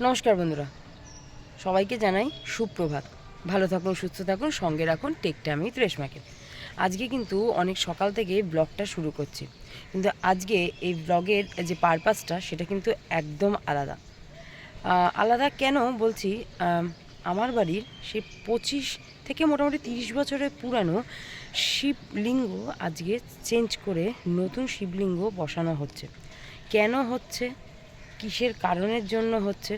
নমস্কার বন্ধুরা, সবাইকে জানাই সুপ্রভাত। ভালো থাকুন, সুস্থ থাকুন, সঙ্গে রাখুন টেক টাইম উইথ রেশমাকে। আজকে কিন্তু অনেক সকাল থেকে ব্লগটা শুরু করছি, কিন্তু আজকে এই ব্লগের যে পারপাসটা সেটা কিন্তু একদম আলাদা। আলাদা কেন বলছি, আমার বাড়ির সেই 25 থেকে মোটামুটি 30 বছরের পুরানো শিবলিঙ্গ আজকে চেঞ্জ করে নতুন শিবলিঙ্গ বসানো হচ্ছে। কেন হচ্ছে, কিসের কারণের জন্য হচ্ছে,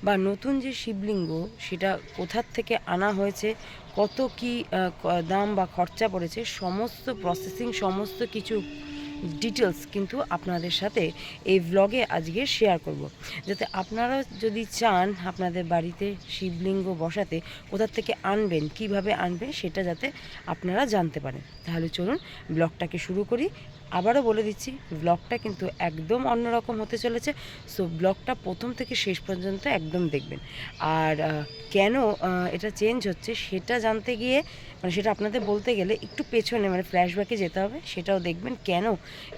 বা নতুন যে শিবলিঙ্গ সেটা কোথার থেকে আনা হয়েছে, কত কি দাম বা খরচা পড়েছে, সমস্ত প্রসেসিং, সমস্ত কিছু ডিটেলস কিন্তু আপনাদের সাথে এই ব্লগে আজকে শেয়ার করব, যাতে আপনারা যদি চান আপনাদের বাড়িতে শিবলিঙ্গ বসাতে কোথার থেকে আনবেন, কিভাবে আনবেন, সেটা যাতে আপনারা জানতে পারেন। তাহলে চলুন ব্লগটাকে শুরু করি। আবারও বলে দিচ্ছি, ব্লগটা কিন্তু একদম অন্যরকম হতে চলেছে। সো ব্লগটা প্রথম থেকে শেষ পর্যন্ত একদম দেখবেন। আর কেন এটা চেঞ্জ হচ্ছে সেটা জানতে গিয়ে, মানে সেটা আপনাদের বলতে গেলে একটু পেছনে, মানে ফ্ল্যাশব্যাকে যেতে হবে। সেটাও দেখবেন কেন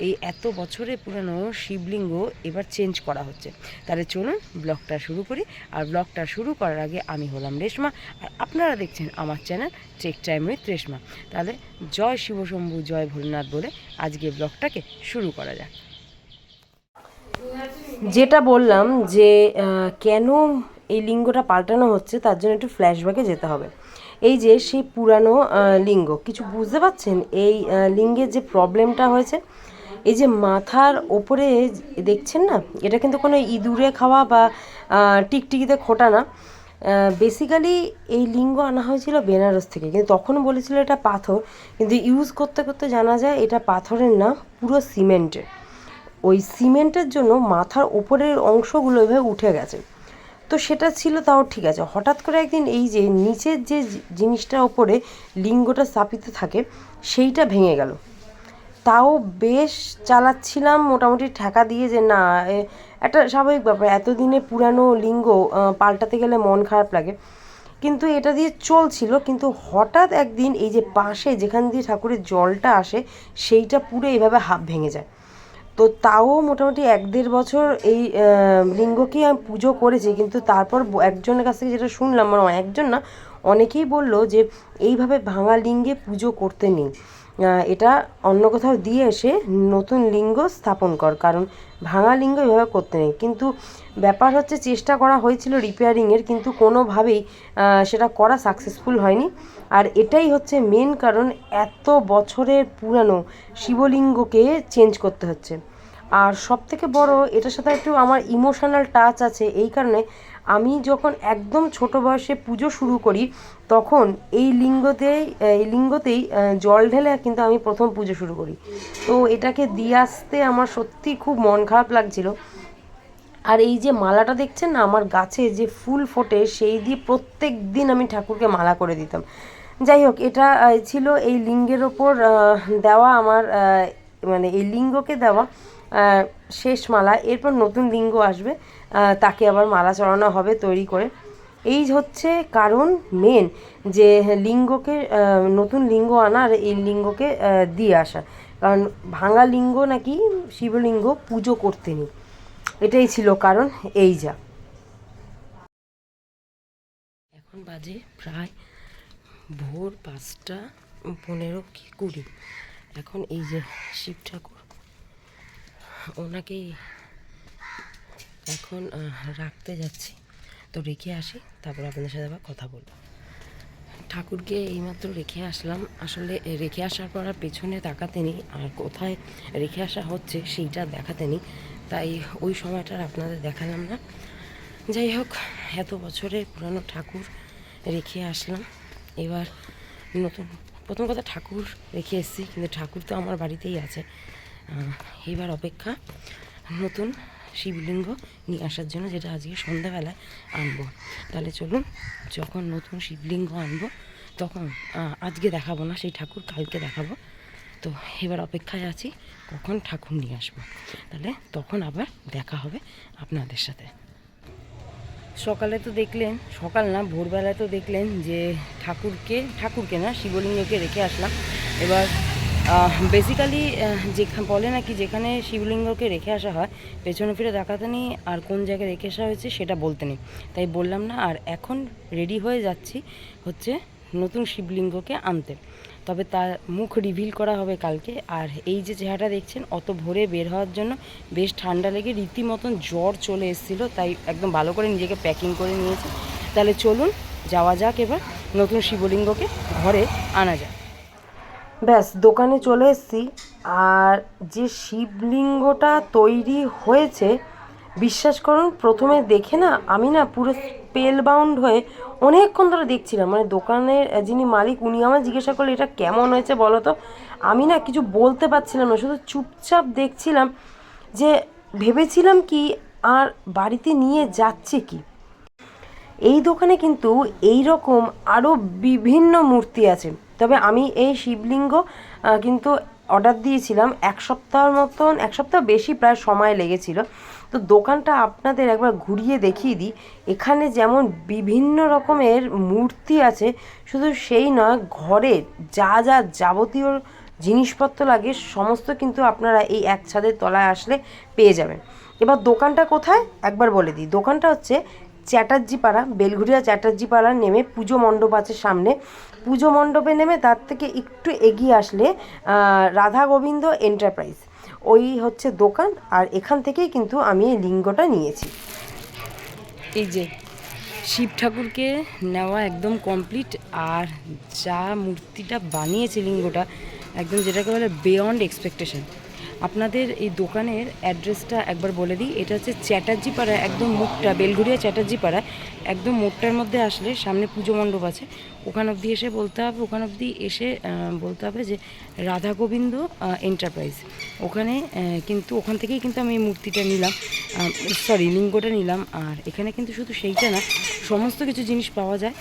এই এত বছরের পুরনো শিবলিঙ্গ এবার চেঞ্জ করা হচ্ছে। তাহলে চলুন ব্লগটা শুরু করি। আর ব্লগটা শুরু করার আগে আমি হলাম রেশমা, আর আপনারা দেখছেন আমার channel tech time with Reshma. তাহলে জয় শিবশম্ভু, জয় ভোলেনাথ বলে আজকে ব্লগটাকে শুরু করা যাক। যেটা বললাম যে কেন এই লিঙ্গটা পাল্টানো হচ্ছে, তার জন্য একটু ফ্ল্যাশব্যাকে যেতে হবে। এই যে সেই পুরানো লিঙ্গ, কিছু বুঝতে পারছেন এই লিঙ্গের যে প্রবলেমটা হয়েছে? এই যে মাথার ওপরে দেখছেন না, এটা কিন্তু কোনো ইঁদুরে খাওয়া বা টিকটিকিতে খোটা না। বেসিক্যালি এই লিঙ্গ আনা হয়েছিল বেনারস থেকে, কিন্তু তখন বলেছিল এটা পাথর, কিন্তু ইউজ করতে করতে জানা যায় এটা পাথরের না, পুরো সিমেন্টের। ওই সিমেন্টের জন্য মাথার ওপরের অংশগুলো এভাবে উঠে গেছে। তো সেটা ছিল তাও ঠিক আছে, হঠাৎ করে একদিন এই যে নিচের যে জিনিসটার ওপরে লিঙ্গটা স্থাপিত থাকে সেইটা ভেঙে গেল। তাও বেশ চালাচ্ছিলাম মোটামুটি ঠেকা দিয়ে, যে না একটা স্বাভাবিক ব্যাপার, এতদিনে পুরানো লিঙ্গ পাল্টাতে গেলে মন খারাপ লাগে, কিন্তু এটা দিয়ে চলছিল। কিন্তু হঠাৎ একদিন এই যে পাশে যেখান দিয়ে ঠাকুরের জলটা আসে সেইটা পুরো এইভাবে হাফ ভেঙে যায়। তো তাও মোটামুটি 1-1.5 বছর এই লিঙ্গকেই আমি পুজো করেছি, কিন্তু তারপর একজনের কাছ থেকে যেটা শুনলাম, মানে একজন না, অনেকেই বললো যে এইভাবে ভাঙা লিঙ্গে পুজো করতে নেই, এটা অন্য কোথাও দিয়ে এসে নতুন লিঙ্গ স্থাপন কর, কারণ ভাঙা লিঙ্গ এভাবে করতে নেই। কিন্তু ব্যাপার হচ্ছে, চেষ্টা করা হয়েছিল রিপেয়ারিংয়ের, কিন্তু কোনোভাবেই সেটা করা সাকসেসফুল হয়নি। আর এটাই হচ্ছে মেন কারণ, এত বছরের পুরানো শিবলিঙ্গকে চেঞ্জ করতে হচ্ছে। আর সবথেকে বড়, এটার সাথে একটু আমার ইমোশনাল টাচ আছে, এই কারণে আমি যখন একদম ছোট বয়সে পুজো শুরু করি, তখন এই লিঙ্গতেই জল ঢেলে কিন্তু আমি প্রথম পুজো শুরু করি। তো এটাকে দিয়ে আসতে আমার সত্যি খুব মন খারাপ লাগছিল। আর এই যে মালাটা দেখছেন না, আমার গাছে যে ফুল ফোটে সেই দিয়ে প্রত্যেক দিন আমি ঠাকুরকে মালা করে দিতাম। যাই হোক, এটা ছিল এই লিঙ্গের ওপর দেওয়া আমার, মানে এই লিঙ্গকে দেওয়া শেষ মালা। এরপর নতুন লিঙ্গ আসবে, তাকে আবার মালা চড়ানো হবে তৈরি করে। এই হচ্ছে কারণ মেন, যে লিঙ্গকে নতুন লিঙ্গ আনার, এই লিঙ্গকে দিয়ে আসা। কারণ ভাঙা লিঙ্গ নাকি শিবলিঙ্গ পুজো করতে নেই, এটাই ছিল কারণ। এই যা এখন বাজে প্রায় ভোর 5টা 15 কি 20। এখন এই যে শিব ঠাকুর, ওনাকে এখন রাখতে যাচ্ছি, তো রেখে আসি, তারপর আপনাদের সাথে আবার কথা বলবো। ঠাকুরকে এইমাত্র রেখে আসলাম। আসলে রেখে আসার পর আর পেছনে তাকাতে নেই, আর কোথায় রেখে আসা হচ্ছে সেইটা দেখাতে নেই, তাই ওই সময়টা আপনাদের দেখালাম না। যাই হোক, এত বছরের পুরানো ঠাকুর রেখে আসলাম। এবার নতুন, প্রথম কথা ঠাকুর রেখে এসেছি, কিন্তু ঠাকুর তো আমার বাড়িতেই আছে। এবার অপেক্ষা নতুন শিবলিঙ্গ নিয়ে আসার জন্য, যেটা আজকে সন্ধ্যাবেলায় আনবো। তাহলে চলুন, যখন নতুন শিবলিঙ্গ আনবো তখন আজকে দেখাবো না সেই ঠাকুর, কালকে দেখাবো। তো এবার অপেক্ষায় আছি কখন ঠাকুর নিয়ে আসবো, তাহলে তখন আবার দেখা হবে আপনাদের সাথে। সকালে তো দেখলেন, সকাল না ভোরবেলায় তো দেখলেন যে ঠাকুরকে না শিবলিঙ্গকে রেখে আসলাম। এবার বেসিক্যালি বলে নাকি যেখানে শিবলিঙ্গকে রেখে আসা হয় পেছনে ফিরে দেখাতে নেই, আর কোন জায়গায় রেখে আসা হয়েছে সেটা বলতে নেই, তাই বললাম না। আর এখন রেডি হয়ে যাচ্ছি হচ্ছে নতুন শিবলিঙ্গকে আনতে, তবে তার মুখ রিভিল করা হবে কালকে। আর এই যে চেহারাটা দেখছেন অত ভোরে বের হওয়ার জন্য বেশ ঠান্ডা লেগে রীতিমতন জ্বর চলে এসেছিলো, তাই একদম ভালো করে নিজেকে প্যাকিং করে নিয়েছি। তাহলে চলুন যাওয়া যাক, এবার নতুন শিবলিঙ্গকে ঘরে আনা যাক। ব্যাস দোকানে চলে এসেছি, আর যে শিবলিঙ্গটা তৈরি হয়েছে বিশ্বাস করুন প্রথমে দেখে না আমি না পুরো স্পেল বাউন্ড হয়ে অনেকক্ষণ ধরে দেখছিলাম। মানে দোকানের যিনি মালিক উনি আমার জিজ্ঞাসা করলে এটা কেমন হয়েছে বলো তো, আমি না কিছু বলতে পারছিলাম না, শুধু চুপচাপ দেখছিলাম। যে ভেবেছিলাম কি আর বাড়িতে নিয়ে যাচ্ছে কি। এই দোকানে কিন্তু এই রকম আরও বিভিন্ন মূর্তি আছে, তবে আমি এই শিবলিঙ্গ কিন্তু অর্ডার দিয়েছিলাম এক সপ্তাহের মতন, এক সপ্তাহ বেশি প্রায় সময় লেগেছিল। তো দোকানটা আপনাদের একবার ঘুরিয়ে দেখিয়ে দিই। এখানে যেমন বিভিন্ন রকমের মূর্তি আছে, শুধু সেই নয় ঘরে যা যা যাবতীয় জিনিসপত্র লাগে সমস্ত কিন্তু আপনারা এই এক ছাদের তলায় আসলে পেয়ে যাবেন। এবার দোকানটা কোথায় একবার বলে দিই। দোকানটা হচ্ছে চ্যাটার্জি পাড়া, বেলঘুরিয়া চ্যাটার্জি পাড়া নেমে পুজো মণ্ডপ আছে সামনে, পুজো মণ্ডপে নেমে তার থেকে একটু এগিয়ে আসলে রাধা গোবিন্দ এন্টারপ্রাইজ, ওই হচ্ছে দোকান। আর এখান থেকেই কিন্তু আমি এই লিঙ্গটা নিয়েছি। এই যে শিব ঠাকুরকে নেওয়া একদম কমপ্লিট, আর যা মূর্তিটা বানিয়েছে লিঙ্গটা একদম যেটাকে বলে বিয়ন্ড এক্সপেকটেশন। আপনাদের এই দোকানের অ্যাড্রেসটা একবার বলে দিই। এটা হচ্ছে চ্যাটার্জি পাড়া, একদম মুখটা বেলঘুরিয়া চ্যাটার্জি পাড়া, একদম মোড়টার মধ্যে আসলে সামনে পুজো মণ্ডপ আছে, ওখান অবধি এসে বলতে হবে, ওখান অবধি এসে বলতে হবে যে রাধা গোবিন্দ এন্টারপ্রাইজ। ওখানে কিন্তু ওখান থেকেই কিন্তু আমি এই মূর্তিটা নিলাম, সরি লিঙ্গটা নিলাম। আর এখানে কিন্তু শুধু সেইটা না, সমস্ত কিছু জিনিস পাওয়া যায়।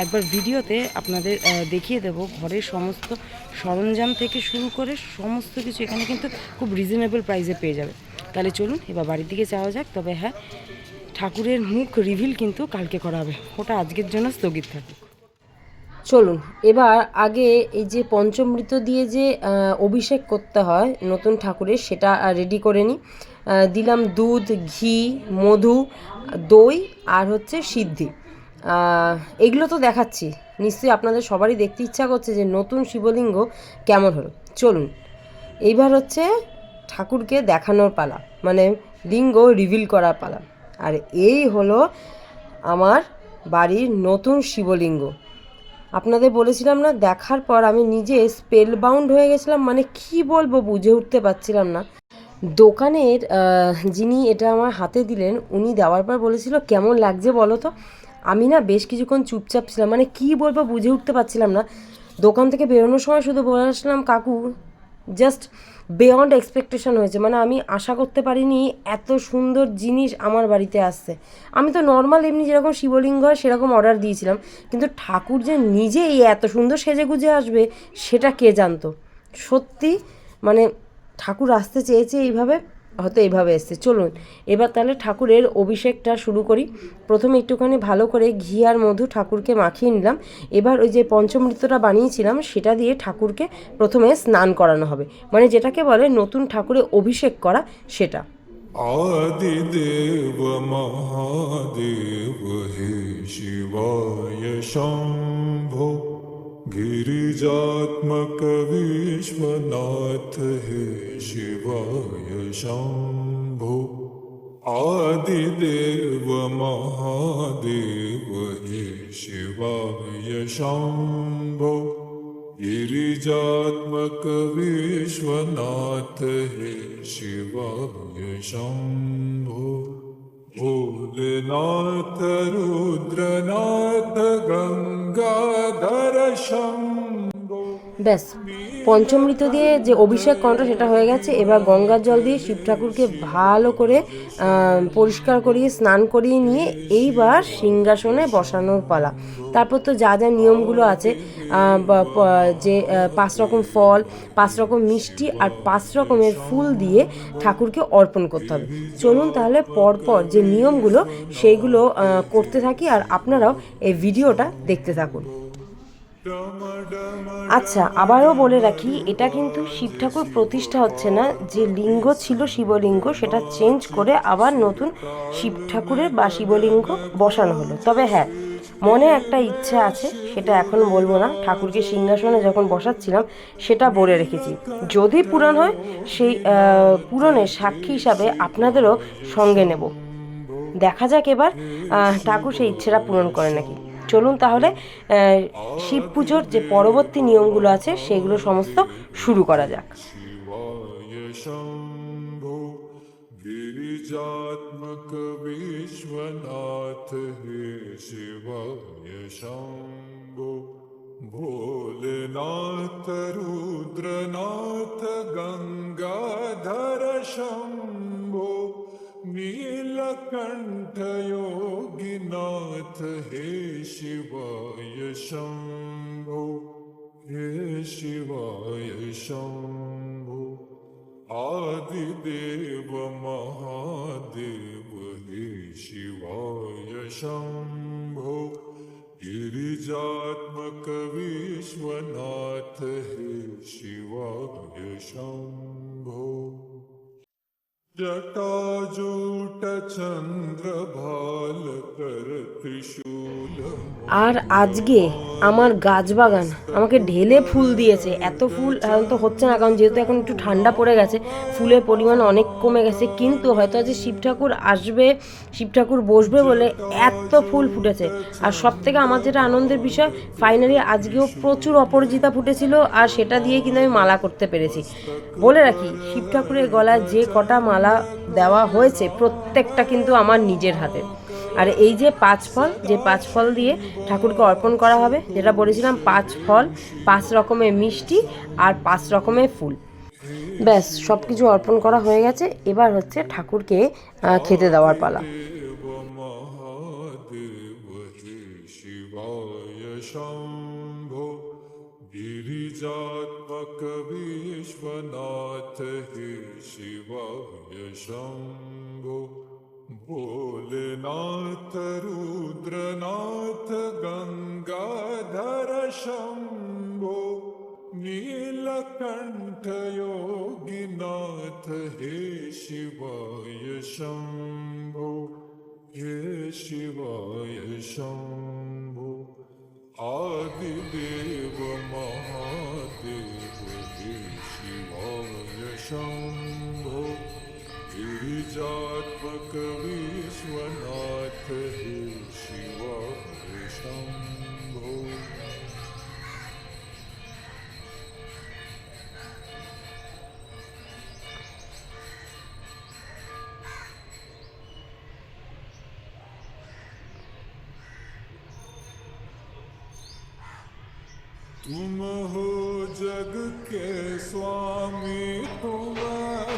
একবার ভিডিওতে আপনাদের দেখিয়ে দেবো ঘরের সমস্ত সরঞ্জাম থেকে শুরু করে সমস্ত কিছু এখানে কিন্তু খুব রিজনেবল প্রাইসে পেয়ে যাবে। তাহলে চলুন এবার বাড়ির দিকে যাওয়া যাক। তবে হ্যাঁ, ঠাকুরের মুখ রিভিল কিন্তু কালকে করা হবে, ওটা আজকের জন্য স্থগিত থাকুক। চলুন এবার আগে এই যে পঞ্চমৃত দিয়ে যে অভিষেক করতে হয় নতুন ঠাকুরের সেটা রেডি করে নিই। দিলাম দুধ, ঘি, মধু, দই আর হচ্ছে সিদ্ধি। এগুলো তো দেখাচ্ছি, নিশ্চয়ই আপনাদের সবারই দেখতে ইচ্ছা করছে যে নতুন শিবলিঙ্গ কেমন হলো। চলুন এইবার হচ্ছে ঠাকুরকে দেখানোর পালা, মানে লিঙ্গ রিভিল করার পালা। আর এই হলো আমার বাড়ির নতুন শিবলিঙ্গ। আপনাদের বলেছিলাম না, দেখার পর আমি নিজে স্পেল বাউন্ড হয়ে গেছিলাম, মানে কি বলবো বুঝে উঠতে পারছিলাম না। দোকানের যিনি এটা আমার হাতে দিলেন উনি দেওয়ার পর বলেছিল কেমন লাগছে বলো তো। আমি না বেশ কিছুক্ষণ চুপচাপ ছিলাম, মানে কি বলবো বুঝে উঠতে পারছিলাম না। দোকান থেকে বেরোনোর সময় শুধু বলে আসলাম কাকু জাস্ট বিয়ন্ড এক্সপেকটেশন হয়েছে, মানে আমি আশা করতে পারিনি এত সুন্দর জিনিস আমার বাড়িতে আসছে। আমি তো নর্মাল এমনি যেরকম শিবলিঙ্গ হয় সেরকম অর্ডার দিয়েছিলাম, কিন্তু ঠাকুর যে নিজেই এত সুন্দর সেজেগুজে আসবে সেটা কে জানতো। সত্যি মানে ঠাকুর আসতে চেয়েছে এইভাবে, হয়তো এইভাবে এসছে। চলুন এবার তাহলে ঠাকুরের অভিষেকটা শুরু করি। প্রথমে একটুখানি ভালো করে ঘি আর মধু ঠাকুরকে মাখিয়ে নিলাম। এবার ওই যে পঞ্চমৃতটা বানিয়েছিলাম সেটা দিয়ে ঠাকুরকে প্রথমে স্নান করানো হবে, মানে যেটাকে বলে নতুন ঠাকুরের অভিষেক করা সেটা। आदिदेव महादेव हे शिवाय शम्भो गिरिजात्मक विश्वनाथ हे शिवाय शम्भो आदिदेव महादेव हे शिवाय शम्भो गिरिजात्मक विश्वनाथ हे शिवाय शम्भो भोलेनाथ रुद्रनाथ गंगाधर शम्भो। ব্যাস পঞ্চমৃত দিয়ে যে অভিষেক করাটা সেটা হয়ে গেছে। এবার গঙ্গার জল দিয়ে শিব ঠাকুরকে ভালো করে পরিষ্কার করিয়ে স্নান করিয়ে নিয়ে এইবার সিংহাসনে বসানোর পালা। তারপর তো যা যা নিয়মগুলো আছে, যে 5 রকম ফল, 5 রকম মিষ্টি আর 5 রকমের ফুল দিয়ে ঠাকুরকে অর্পণ করতে হবে। চলুন তাহলে পরপর যে নিয়মগুলো সেইগুলো করতে থাকি, আর আপনারাও এই ভিডিওটা দেখতে থাকুন। আচ্ছা, আবারও বলে রাখি, এটা কিন্তু শিব ঠাকুর প্রতিষ্ঠা হচ্ছে না। যে লিঙ্গ ছিল শিবলিঙ্গ, সেটা চেঞ্জ করে আবার নতুন শিব ঠাকুরের বা শিবলিঙ্গ বসানো হলো। তবে হ্যাঁ, মনে একটা ইচ্ছা আছে, সেটা এখন বলবো না। ঠাকুরকে সিংহাসনে যখন বসাচ্ছিলাম সেটা বলে রেখেছি, যদি পূরণ হয় সেই পূরণের সাক্ষী হিসাবে আপনাদেরও সঙ্গে নেব। দেখা যাক এবার ঠাকুর সেই ইচ্ছেটা পূরণ করে নাকি। চলুন তাহলে শিব পুজোর যে পরবর্তী নিয়মগুলো আছে সেগুলো সমস্ত শুরু করা যাক। शिवाय शम्भो गिरिजात्मक विश्वनाथ हे शिवाय शम्भो भोलेनाथ रुद्रनाथ गंगाधर शम्भो नीलकण्ठ योगिनाथ हे शिवाय शम्भो हे शिवाय शम्भो आदिदेव महादेव हे शिवाय शम्भो गिरिजात्मक विश्वनाथ हे शिवाय शम्भो जटाजूट चन्द्रभाल कर त्रिशूल আর আজকে আমার গাছ বাগান আমাকে ঢেলে ফুল দিয়েছে। এত ফুল এখন তো হচ্ছে না, কারণ যেহেতু এখন একটু ঠান্ডা পড়ে গেছে, ফুলের পরিমাণ অনেক কমে গেছে। কিন্তু হয়তো আজ শিব ঠাকুর আসবে, শিব ঠাকুর বসবে বলে এত ফুল ফুটেছে। আর সব থেকে আমার যেটা আনন্দের বিষয়, ফাইনালি আজকেও প্রচুর অপরাজিতা ফুটেছিল, আর সেটা দিয়ে কিন্তু আমি মালা করতে পেরেছি। বলে রাখি, শিব ঠাকুরের গলায় যে কটা মালা দেওয়া হয়েছে প্রত্যেকটা কিন্তু আমার নিজের হাতে। আর এই যে 5 ফল, যে 5 ফল দিয়ে ঠাকুরকে অর্পণ করা হবে, যেটা বলেছিলাম 5 ফল, 5 রকমের মিষ্টি আর 5 রকমের ফুল, ব্যাস সব কিছু অর্পণ করা হয়ে গেছে। এবার হচ্ছে ঠাকুরকে খেতে দেওয়ার পালা। देव महादेव हे शिवाय शम्भो गिरिजात्मक विश्वनाथ हे शिवाय शम्भो भोलेनाथ रुद्रनाथ गंगाधर शम्भो नीलकण्ठ योगिनाथ हे शिवाय शम्भो हे शिवाय शम्भो आदिदेव महादेव हे शिवाय शम्भो गिरिजात्मक विश्वनाथ हे शिवाय शम्भो तुम हो जग के स्वामी तुम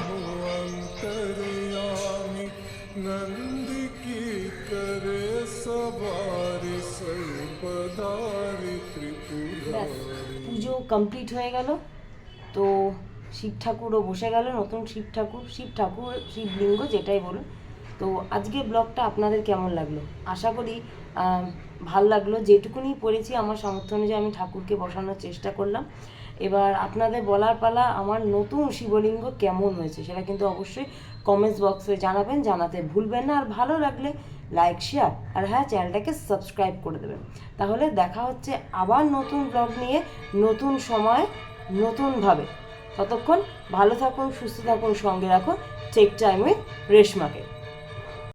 हो अंतर्यामी नंद की करे सवारी सर्वदारी त्रिपुरारी। পুজো কমপ্লিট হয়ে গেল, তো শিব ঠাকুরও বসে গেল, নতুন শিব ঠাকুর, শিবলিঙ্গ যেটাই বলুন। তো আজকে ব্লগটা আপনাদের কেমন লাগলো? আশা করি ভাল লাগলো। যেটুকুনি পড়েছি আমার সামর্থ্য অনুযায়ী আমি ঠাকুরকে বসানোর চেষ্টা করলাম। এবার আপনাদের বলার পালা, আমার নতুন শিবলিঙ্গ কেমন হয়েছে সেটা কিন্তু অবশ্যই কমেন্টস বক্সে জানাবেন, জানাতে ভুলবেন না। আর ভালো লাগলে লাইক, শেয়ার, আর হ্যাঁ, চ্যানেলটাকে সাবস্ক্রাইব করে দেবেন। তাহলে দেখা হচ্ছে আবার নতুন ব্লগ নিয়ে, নতুন সময়, নতুনভাবে। ততক্ষণ ভালো থাকুন, সুস্থ থাকুন, সঙ্গে রাখুন টেক টাইম উইথ রেশমাকে।